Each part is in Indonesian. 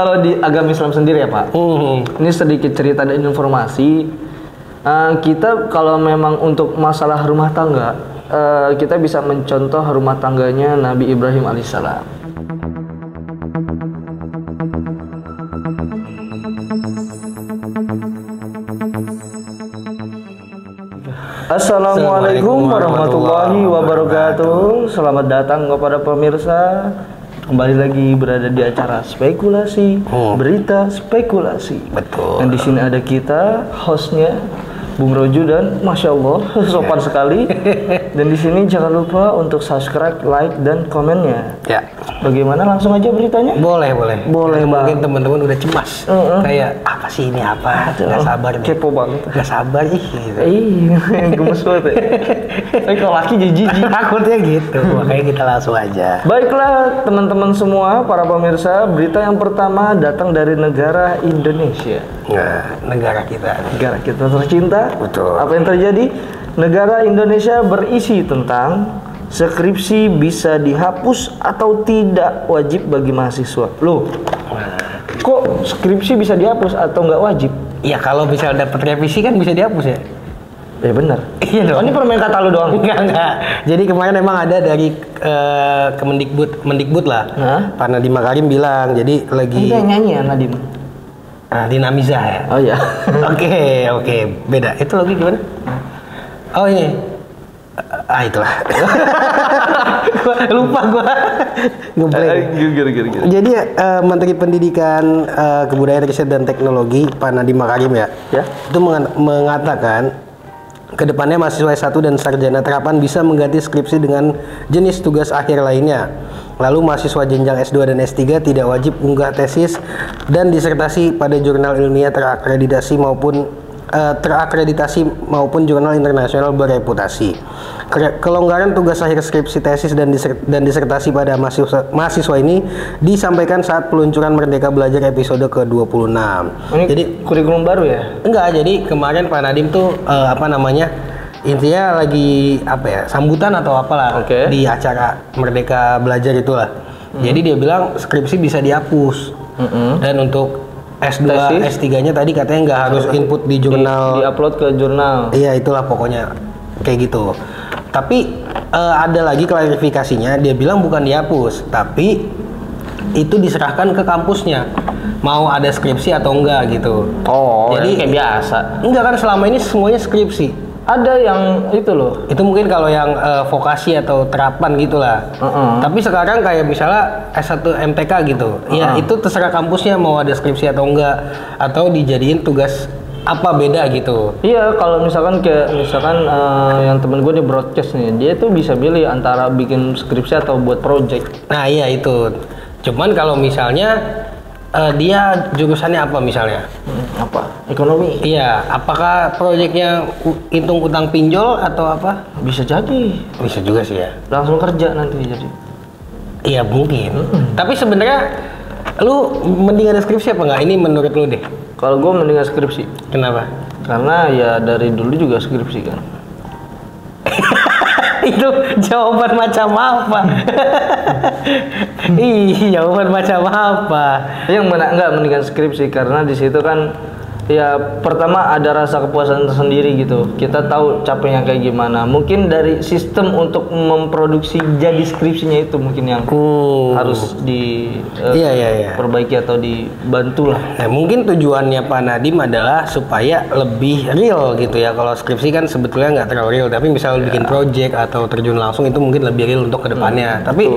Kalau di agama Islam sendiri ya Pak, ini sedikit cerita dan informasi. Kita kalau memang untuk masalah rumah tangga, kita bisa mencontoh rumah tangganya Nabi Ibrahim alaihissalam. Assalamualaikum warahmatullahi wabarakatuh. Selamat datang kepada pemirsa. Kembali lagi berada di acara spekulasi, berita spekulasi. Betul. Dan di sini ada kita, hostnya Bung Roju dan Masya Allah sopan sekali. Dan di sini jangan lupa untuk subscribe, like dan komennya. Ya. Bagaimana, langsung aja beritanya? Boleh. Boleh, Bang. Mungkin teman-teman udah cemas. Kayak apa sih ini apa? Gak sabar nih. Kepo banget. Gak sabar gitu. Gemes banget ya. Tapi kalau laki jijik. Takutnya gitu. Makanya kita langsung aja. Baiklah teman-teman semua, para pemirsa, berita yang pertama datang dari negara Indonesia. Nah, negara kita. Negara kita tercinta. Betul. Apa yang terjadi? Negara Indonesia berisi tentang skripsi bisa dihapus atau tidak wajib bagi mahasiswa. Loh, kok skripsi bisa dihapus atau nggak wajib? Ya kalau misalnya dapat revisi kan bisa dihapus ya. Ya benar. Iya dong. Oh, ini permain kata lu doang? Enggak. Jadi kemarin emang ada dari Kemendikbud lah. Pak Nadiem Makarim bilang, jadi lagi. Ini yang nyanyi ya Nadiem? Dinamiza ya. Oh iya. Oke, beda. Itu lagi gimana? Oh ini. Itulah. Lupa gua. Ngeblank. Jadi Menteri Pendidikan, Kebudayaan, Riset dan Teknologi Pak Nadiem Makarim ya. Itu mengatakan kedepannya mahasiswa S1 dan sarjana terapan bisa mengganti skripsi dengan jenis tugas akhir lainnya. Lalu mahasiswa jenjang S2 dan S3 tidak wajib unggah tesis dan disertasi pada jurnal ilmiah terakreditasi maupun jurnal internasional bereputasi. Kelonggaran tugas akhir skripsi, tesis dan disertasi pada mahasiswa ini disampaikan saat peluncuran Merdeka Belajar episode ke-26. Ini jadi kurikulum baru ya? Enggak, jadi kemarin Pak Nadiem tuh intinya lagi sambutan atau apalah di acara Merdeka Belajar itulah. Jadi dia bilang skripsi bisa dihapus. Dan untuk S2, S3-nya tadi katanya nggak harus input di jurnal. Di-upload ke jurnal. Iya, itulah pokoknya kayak gitu. Tapi ada lagi klarifikasinya, dia bilang bukan dihapus, tapi itu diserahkan ke kampusnya. Mau ada skripsi atau enggak gitu. Oh, jadi kayak biasa. Enggak kan selama ini semuanya skripsi. Ada yang itu loh. Itu mungkin kalau yang vokasi atau terapan gitulah. Tapi sekarang kayak misalnya S1 MTK gitu. Ya itu terserah kampusnya mau ada skripsi atau enggak, atau dijadiin tugas apa beda gitu. Iya, kalau misalkan yang temen gue di broadcast nih, dia tuh bisa pilih antara bikin skripsi atau buat project. Nah iya itu. Cuman kalau misalnya dia jurusannya apa misalnya? Apa? Ekonomi? Iya. Apakah proyeknya hitung utang pinjol atau apa? Bisa jadi. Bisa juga sih ya. Langsung kerja nanti jadi. Iya mungkin. Tapi sebenarnya lu mending ada skripsi apa nggak? Ini menurut lu deh. Kalau gue mendingan skripsi. Kenapa? Karena ya dari dulu juga skripsi kan. Itu jawaban macam apa? Jawaban macam apa? Yang mana enggak mendingan skripsi karena di situ kan ya pertama ada rasa kepuasan tersendiri gitu. Kita tahu capeknya kayak gimana. Mungkin dari sistem untuk memproduksi jadi skripsinya itu mungkin yang harus perbaiki atau dibantu lah. Nah, mungkin tujuannya Pak Nadiem adalah supaya lebih real gitu ya. Kalau skripsi kan sebetulnya nggak terlalu real, tapi misalnya bikin project atau terjun langsung itu mungkin lebih real untuk kedepannya. Tapi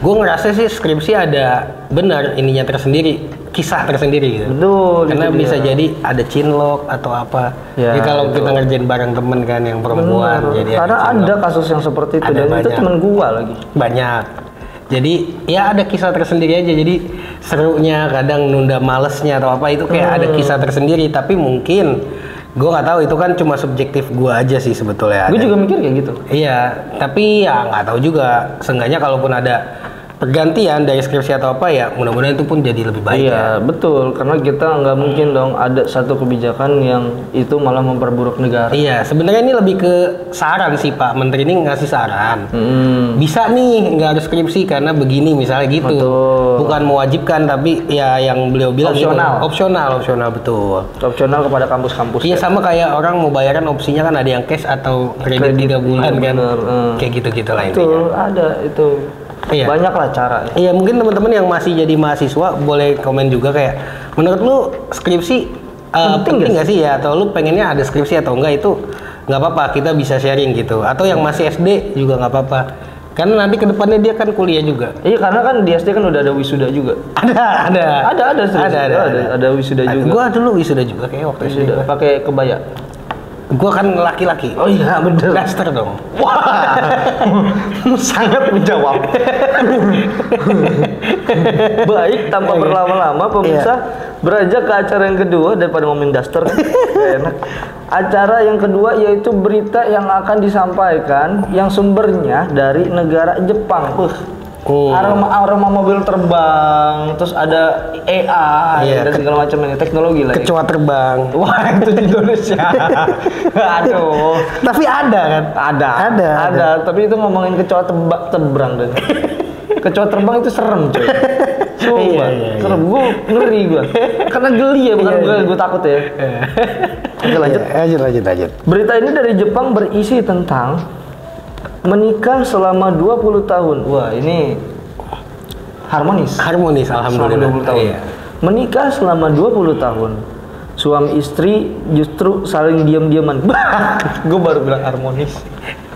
gue ngerasa sih skripsi ada benar ininya tersendiri, kisah tersendiri gitu. Betul. Karena gitu bisa jadi ada cinlok atau apa. Ya kalau kita ngerjain bareng temen kan yang perempuan. Jadi karena ada kasus yang seperti itu dan itu temen gua lagi. Banyak. Jadi ya ada kisah tersendiri aja. Jadi serunya kadang nunda malesnya atau apa itu kayak ada kisah tersendiri. Tapi mungkin gue nggak tahu, itu kan cuma subjektif gue aja sih sebetulnya. Gue juga mikir kayak gitu. Iya, tapi ya nggak tahu juga. Seenggaknya kalaupun ada pergantian dari skripsi atau apa ya, mudah-mudahan itu pun jadi lebih baik. Iya, betul. Karena kita nggak mungkin dong ada satu kebijakan yang itu malah memperburuk negara. Iya, sebenarnya ini lebih ke saran sih Pak Menteri ini ngasih saran. Bisa nih nggak harus skripsi karena begini misalnya gitu. Betul. Bukan mewajibkan tapi ya yang beliau bilang opsional. Gitu. Opsional betul. Opsional kepada kampus-kampus. Iya sama kayak orang mau bayaran opsinya kan ada yang cash atau kredit 3 bulan kan. Kayak gitu-gitu lah intinya. Betul, ada itu. Iya. Banyak lah cara. Iya mungkin teman-teman yang masih jadi mahasiswa boleh komen juga kayak menurut lu skripsi penting nggak sih ya, atau lu pengennya ada skripsi atau enggak, itu nggak apa-apa, kita bisa sharing gitu. Atau yang masih SD juga nggak apa-apa, karena nanti kedepannya dia kan kuliah juga. Iya karena kan di SD kan udah ada wisuda juga. Ada wisuda juga. Gua dulu wisuda juga kayak waktu SD. Pakai kebaya. Gua kan laki-laki. Oh iya bener. Daster dong. Wah, sangat menjawab. Baik, tanpa berlama-lama pemirsa beranjak ke acara yang kedua daripada ngomongin daster. Enak. Acara yang kedua yaitu berita yang akan disampaikan yang sumbernya dari negara Jepang. Aroma mobil terbang, terus ada AI dan segala macam ini, teknologi lah. Kecoa terbang. Wah, itu di Indonesia. Aduh. Tapi ada kan? Ada. Tapi itu ngomongin kecoa terbang dan kecoa terbang itu serem, coy. Sumpah, serem. Gue ngeri gue. Karena geli ya, bukan gue takut ya. Oke, lanjut. Berita ini dari Jepang berisi tentang menikah selama 20 tahun. Wah, ini harmonis, alhamdulillah. 20 tahun. Iya. Menikah selama 20 tahun. Suami istri justru saling diam-diaman. Gue baru bilang harmonis.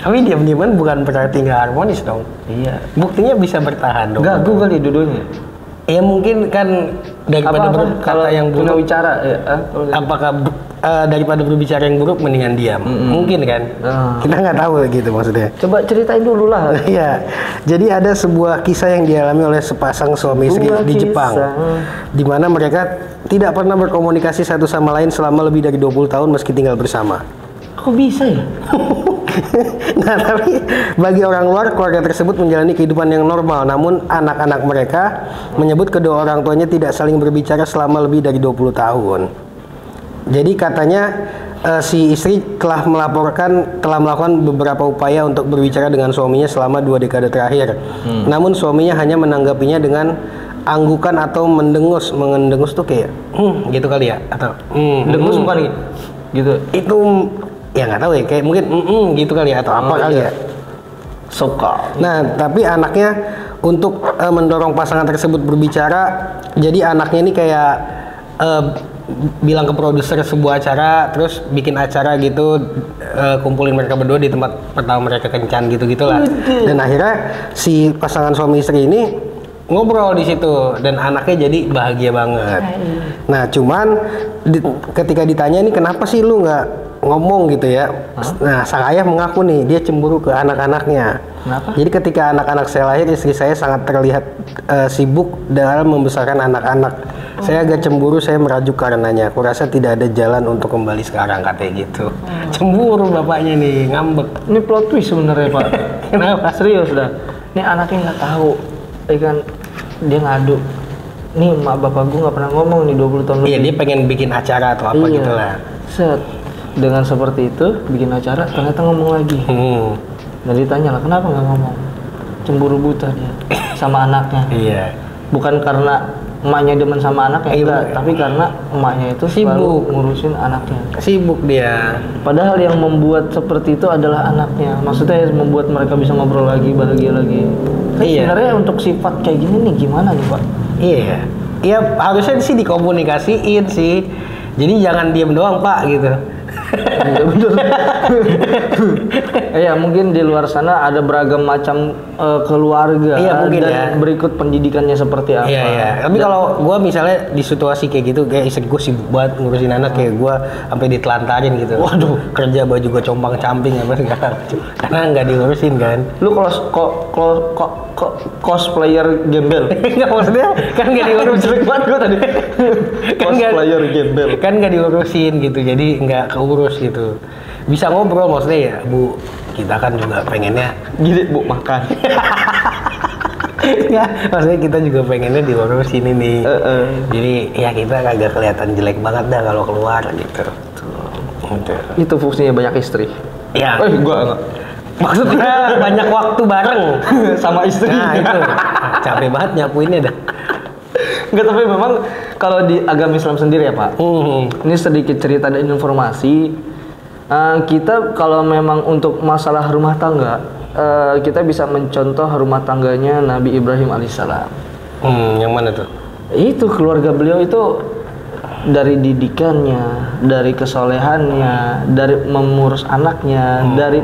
Tapi diam-diaman bukan berarti nggak harmonis dong. Iya. Buktinya bisa bertahan dong. Gagu kali dua-duanya. Ya mungkin kan daripada berkata yang buruk bicara apakah daripada berbicara yang buruk mendingan diam. Mungkin kan. Kita nggak tahu gitu maksudnya. Coba ceritain dulu lah. Iya. Jadi ada sebuah kisah yang dialami oleh sepasang suami istri di Jepang, di mana mereka tidak pernah berkomunikasi satu sama lain selama lebih dari 20 tahun meski tinggal bersama. Kok bisa ya? Nah, tapi bagi orang luar, keluarga tersebut menjalani kehidupan yang normal. Namun anak-anak mereka menyebut kedua orang tuanya tidak saling berbicara selama lebih dari 20 tahun. Jadi katanya si istri telah melakukan beberapa upaya untuk berbicara dengan suaminya selama 2 dekade terakhir. Namun suaminya hanya menanggapinya dengan anggukan atau mendengus. Mendengus tuh kayak gitu kali ya, atau dengus bukan gitu. Itu ya nggak tahu ya, kayak mungkin gitu kali ya, atau apa kali ya. Suka. Nah, tapi anaknya untuk mendorong pasangan tersebut berbicara, jadi anaknya ini kayak bilang ke produser sebuah acara, terus bikin acara gitu, kumpulin mereka berdua di tempat pertama mereka kencan gitu-gitulah. Dan akhirnya si pasangan suami istri ini ngobrol di situ dan anaknya jadi bahagia banget. Nah, cuman ketika ditanya nih kenapa sih lu nggak ngomong gitu ya. Nah, sang ayah mengaku nih dia cemburu ke anak-anaknya. Kenapa? Jadi ketika anak-anak saya lahir, istri saya sangat terlihat sibuk dalam membesarkan anak-anak. Saya agak cemburu, saya merajuk karenanya. Aku rasa tidak ada jalan untuk kembali sekarang, katanya gitu. Cemburu bapaknya nih, ngambek. Ini plot twist sebenarnya, Pak. Kenapa? Serius dah. Ini anaknya nggak tahu, kan dia ngadu. Nih mak bapak gue nggak pernah ngomong nih 20 tahun lebih. Iya, dia pengen bikin acara atau apa gitu lah. Set. Dengan seperti itu bikin acara ternyata ngomong lagi. Dan ditanya lah kenapa nggak ngomong? Cemburu buta dia sama anaknya. Iya. Bukan karena emaknya demen sama anaknya, enggak, tapi karena emaknya itu sibuk ngurusin anaknya. Sibuk dia. Padahal yang membuat seperti itu adalah anaknya. Maksudnya membuat mereka bisa ngobrol lagi, bahagia lagi. Iya. Sebenarnya untuk sifat kayak gini nih gimana nih, Pak? Iya. Iya, harusnya sih dikomunikasiin sih. Jadi jangan diem doang, Pak, gitu. Betul. Ya mungkin di luar sana ada beragam macam keluarga. Iya mungkin dan ya. Berikut pendidikannya seperti apa. Iya. Tapi kalau gue misalnya di situasi kayak gitu, kayak istri gue sibuk banget ngurusin anak, kayak gue sampai ditelantarin gitu. Waduh, kerja baju gue compang camping apa segala macam. Karena nggak diurusin kan. Lu cosplayer gembel. Nggak, maksudnya kan nggak diurusin. Jelek banget gue tadi. Cosplayer gembel. Kan nggak diurusin gitu, jadi nggak keurus gitu. Bisa ngobrol maksudnya ya, Bu. Kita kan juga pengennya gini, Bu, makan. Ya, maksudnya kita juga pengennya diurus ini nih. Jadi ya kita kagak kelihatan jelek banget dah kalau keluar gitu. Itu fungsinya banyak istri. Ya. Gua enggak. Maksudnya banyak waktu bareng sama istri. Nah itu capek banget nyapuinnya dah. Enggak, tapi memang kalau di agama Islam sendiri ya Pak, ini sedikit cerita dan informasi. Kita kalau memang untuk masalah rumah tangga, kita bisa mencontoh rumah tangganya Nabi Ibrahim alaihissalam. Yang mana tuh? Itu keluarga beliau itu dari didikannya, dari kesolehannya, dari mengurus anaknya, dari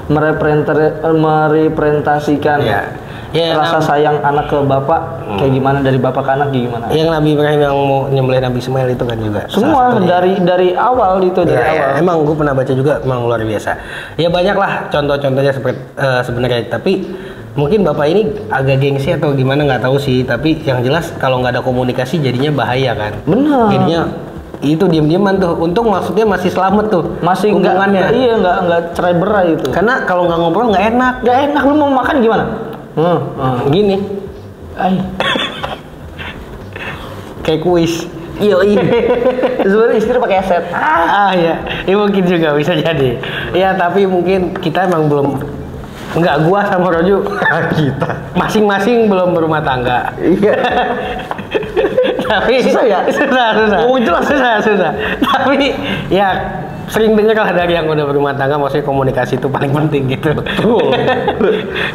merepresentasikan rasa sayang anak ke bapak kayak gimana, dari bapak ke anak gimana. Yang Nabi Ibrahim yang mau nyembelih Nabi Ismail itu kan juga semua dari awal itu, dari awal. Emang gue pernah baca juga, emang luar biasa. Ya banyak lah contoh-contohnya seperti sebenarnya, tapi mungkin bapak ini agak gengsi atau gimana nggak tahu sih, tapi yang jelas kalau nggak ada komunikasi jadinya bahaya kan. Benar. Jadinya itu diem-dieman tuh. Untung maksudnya masih selamat tuh, masih hubungannya. Nggak cerai berai itu. Karena kalau nggak ngobrol nggak enak. Nggak enak, lu mau makan gimana? Gini. Kayak kuis. Iya. Sebenarnya istri pakai headset. Ya mungkin juga bisa jadi. Ya tapi mungkin kita emang belum. Enggak, gua sama Roju kita masing-masing belum berumah tangga. Iya. Tapi susah. Jelas susah. Tapi ya sering dengar lah dari yang udah berumah tangga, maksudnya komunikasi itu paling penting gitu. Betul.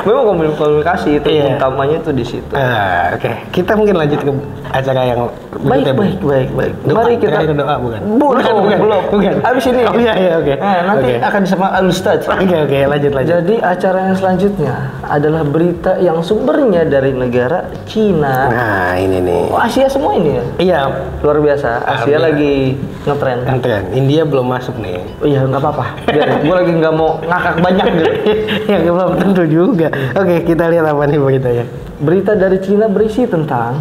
Memang komunikasi itu utamanya itu di situ. Oke. Kita mungkin lanjut ke acara yang baik. Mari kita doa bukan? Belum. Habis ini. Oh iya oke. Nanti akan sama Al-Ustaz. Oke, lanjut. Jadi acara yang selanjutnya adalah berita yang sumbernya dari negara Cina. Nah, ini nih. Asia semua ini ya? Iya, luar biasa. Asia lagi ngetren. India belum masuk nih. Oh iya, nggak apa-apa. Biar gue lagi nggak mau ngakak banyak gitu. Ya belum tentu juga. Oke, kita lihat apa nih beritanya. Berita dari Cina berisi tentang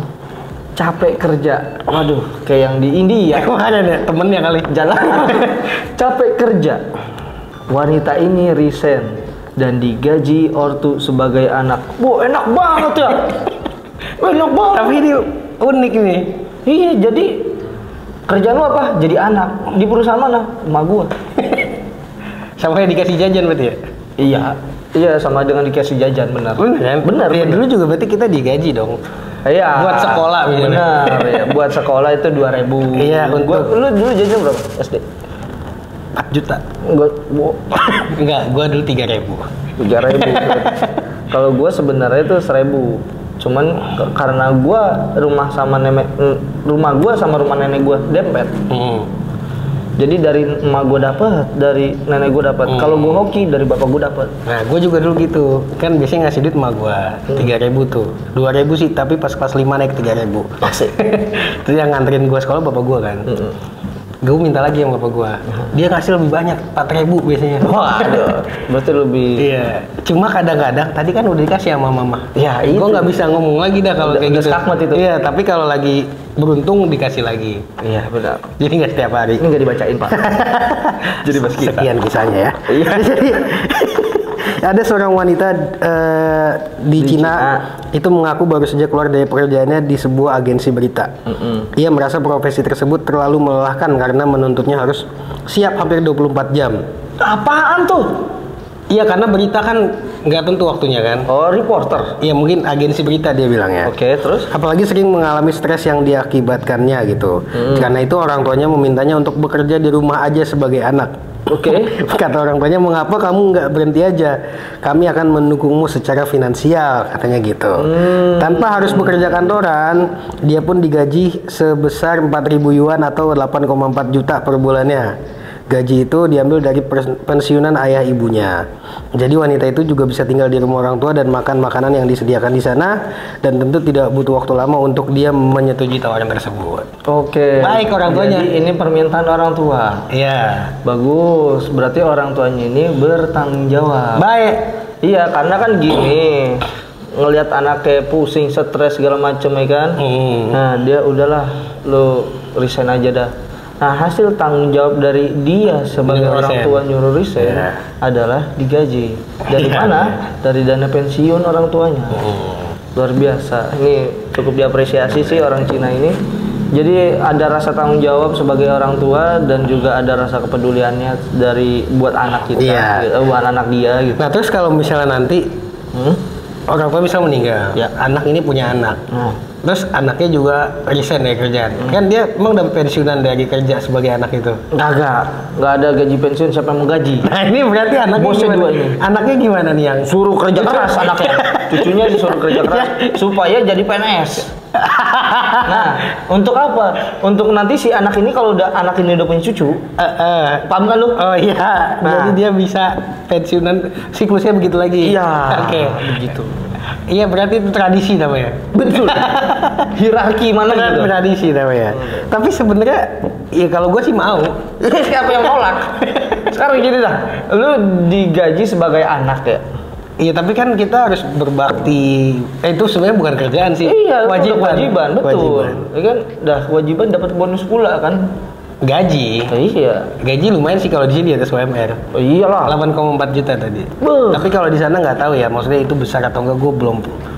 capek kerja. Waduh, kayak yang di India. Mana deh temennya kali. Jalan. Capek kerja. Wanita ini resign dan digaji ortu sebagai anak. Wah, enak banget ya. Enak banget. Tapi ini unik nih. Iya, jadi kerjaan lu apa? Jadi anak. Di perusahaan mana? Emak gua. Sampai dikasih jajan berarti ya? Iya, sama dengan dikasih jajan, benar. Benar. Ya dulu juga berarti kita digaji dong. Iya. Buat sekolah misalnya. Benar, ya. Buat sekolah itu 2.000. Iya, lu dulu jajan berapa? SD? 4 juta. Gua dulu 3.000. 3.000. Kalau gua sebenarnya itu 1.000. Cuman karena gua rumah gua sama rumah nenek gua dempet. Jadi dari emak gua dapat, dari nenek gua dapat. Kalau gua hoki dari bapak gua dapat. Nah, gua juga dulu gitu. Kan biasanya ngasih duit emak gua 3.000 tuh. 2.000 sih, tapi pas kelas 5 naik 3.000. Asik. Terus yang nganterin gua sekolah bapak gua kan. Gue minta lagi sama bapak gua. Dia ngasih lebih banyak, 4.000 biasanya. Waduh, berarti lebih. Iya. Cuma kadang-kadang tadi kan udah dikasih sama mama. Ya, itu. Gue nggak bisa ngomong lagi dah kalau kayak gitu. Itu. Iya, tapi kalau lagi beruntung dikasih lagi. Iya, benar. Jadi nggak setiap hari. Ini nggak dibacain, Pak. Jadi bos kita. Sekian kisahnya ya. Iya. Jadi ada seorang wanita di Cina itu mengaku baru saja keluar dari pekerjaannya di sebuah agensi berita. Ia merasa profesi tersebut terlalu melelahkan karena menuntutnya harus siap hampir 24 jam. Apaan tuh? Iya, karena berita kan nggak tentu waktunya kan. Oh, reporter. Iya, mungkin agensi berita dia bilangnya. Oke, terus? Apalagi sering mengalami stres yang diakibatkannya gitu. Karena itu orang tuanya memintanya untuk bekerja di rumah aja sebagai anak. Oke. Kata orang tuanya, mengapa kamu nggak berhenti aja? Kami akan mendukungmu secara finansial, katanya gitu. Tanpa harus bekerja kantoran, dia pun digaji sebesar 4.000 yuan atau 8,4 juta per bulannya. Gaji itu diambil dari pensiunan ayah ibunya. Jadi wanita itu juga bisa tinggal di rumah orang tua dan makan makanan yang disediakan di sana, dan tentu tidak butuh waktu lama untuk dia menyetujui tawaran tersebut. Oke. Baik orang tuanya. Jadi ini permintaan orang tua. Iya. Bagus. Berarti orang tuanya ini bertanggung jawab. Baik. Iya, karena kan gini, ngelihat anak kayak pusing, stres segala macem ya kan. Nah, dia udahlah, lu resign aja dah. Nah, hasil tanggung jawab dari dia sebagai orang tua nyuruh resign adalah digaji. Dari mana? Dari dana pensiun orang tuanya. Luar biasa. Ini cukup diapresiasi sih orang Cina ini. Jadi ada rasa tanggung jawab sebagai orang tua dan juga ada rasa kepeduliannya dari buat anak kita, buat anak dia gitu. Nah terus kalau misalnya nanti orang tua bisa meninggal, anak ini punya anak, terus anaknya juga resign dari kerjaan, kan dia emang dapat pensiunan dari kerja sebagai anak itu? Nggak ada gaji pensiun, siapa yang mau gaji? Nah ini berarti anaknya bosnya gimana? Dua ini. Anaknya gimana nih yang suruh kerja keras anaknya, cucunya disuruh kerja keras supaya jadi PNS. Nah, untuk apa? Untuk nanti si anak ini kalau anak ini udah punya cucu, paham kan lu? Oh iya, jadi dia bisa pensiunan siklusnya begitu lagi. Iya. Oke, begitu. Iya berarti itu tradisi namanya. Betul. Hierarki mana gitu? Tradisi namanya. Tapi sebenarnya, ya kalau gue sih mau. Siapa yang tolak? Sekarang gini dah, lu digaji sebagai anak ya. Iya tapi kan kita harus berbakti. Itu sebenarnya bukan kerjaan sih. Iya, kewajiban, betul. Ya kan, kewajiban dapat bonus pula kan. Gaji. Iya. Gaji lumayan sih kalau di sini di atas UMR. Oh iyalah. 8,4 juta tadi. Tapi kalau di sana nggak tahu ya, maksudnya itu besar atau enggak, gue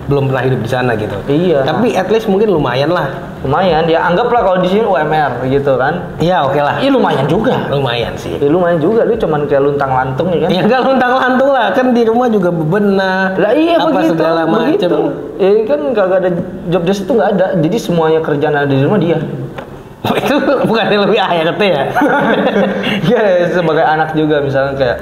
belum pernah hidup di sana gitu. Iya. Tapi at least mungkin lumayan lah. Lumayan, ya anggaplah kalau di sini UMR gitu kan. Iya oke lah. Iya lumayan juga. Lumayan sih. Iya lumayan juga, lu cuman kayak luntang-lantung ya kan. Iya nggak luntang-lantung lah, kan di rumah juga bebenah. Lah iya apa begitu, segala macam. Ya kan kagak ada job desk itu nggak ada, jadi semuanya kerjaan ada di rumah dia. Itu bukan lebih ART ya? Ya sebagai anak juga misalnya kayak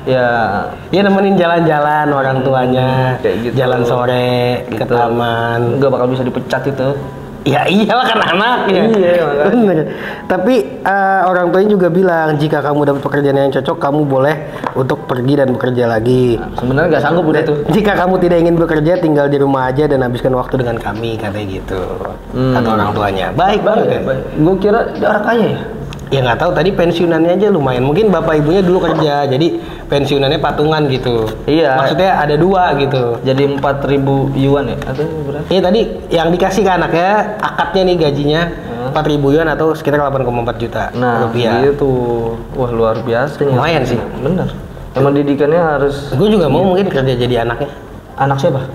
ya nemenin jalan-jalan orang tuanya, kayak gitu. Jalan sore gitu. Ke taman. Nggak bakal bisa dipecat itu. Ya iyalah kan anak ya. Iya makanya. Tapi orang tuanya juga bilang jika kamu dapat pekerjaan yang cocok, kamu boleh untuk pergi dan bekerja lagi. Nah, sebenarnya nggak sanggup udah tuh. Jika kamu tidak ingin bekerja, tinggal di rumah aja dan habiskan waktu dengan kami, katanya gitu. Kata orang tuanya. Baik banget. Ya? Baik. Gue kira dia orang kaya ya. Ya nggak tahu, tadi pensiunannya aja lumayan. Mungkin bapak ibunya dulu kerja, jadi pensiunannya patungan gitu. Iya. Maksudnya ada dua gitu. Jadi 4.000 yuan ya? Atau berapa? Iya tadi yang dikasih ke anaknya, akadnya nih gajinya 4.000 yuan atau sekitar 8,4 juta rupiah. Nah itu, wah luar biasa. Lumayan sih. Bener. Emang didikannya harus. Gue juga mau mungkin kerja jadi anaknya. Anak siapa?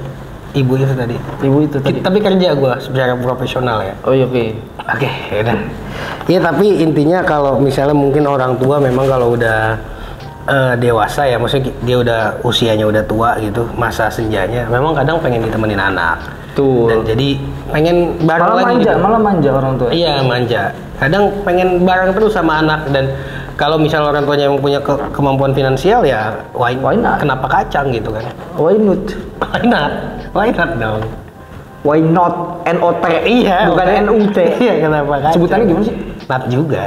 Ibu itu tadi. Ibu itu tadi. Tapi kerja gue secara profesional ya. Oh iya oke. Oke, ya udah. Iya tapi intinya kalau misalnya mungkin orang tua memang kalau udah dewasa ya, maksudnya dia udah usianya udah tua gitu, masa senjanya memang kadang pengen ditemenin anak. Tuh. Dan jadi pengen bareng malah lagi. Manja, gitu. Malah manja orang tua. Iya manja. Kadang pengen bareng terus sama anak, dan kalau misal orang tuanya yang punya kemampuan finansial ya why not? Kenapa kacang gitu kan? Why not? Why not? Why not dong? Why not? N-O-T. Iya, bukan N-U-T. Iya, kenapa kacang? Sebutannya gimana sih? Not juga.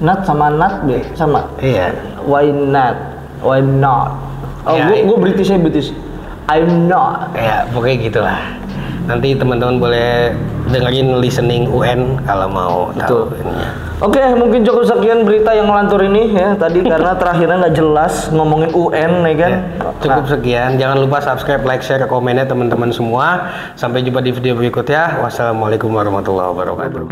Not sama not sama. Iya. Why not? Why not? Oh, ya, gue British. I'm not. Ya, pokoknya gitulah. Nanti teman-teman boleh dengerin listening UN kalau mau tahu. Oke, mungkin cukup sekian berita yang ngelantur ini ya tadi karena terakhirnya nggak jelas ngomongin UN ya kan. Cukup sekian. Jangan lupa subscribe, like, share, komennya teman-teman semua. Sampai jumpa di video berikutnya. Wassalamualaikum warahmatullahi wabarakatuh.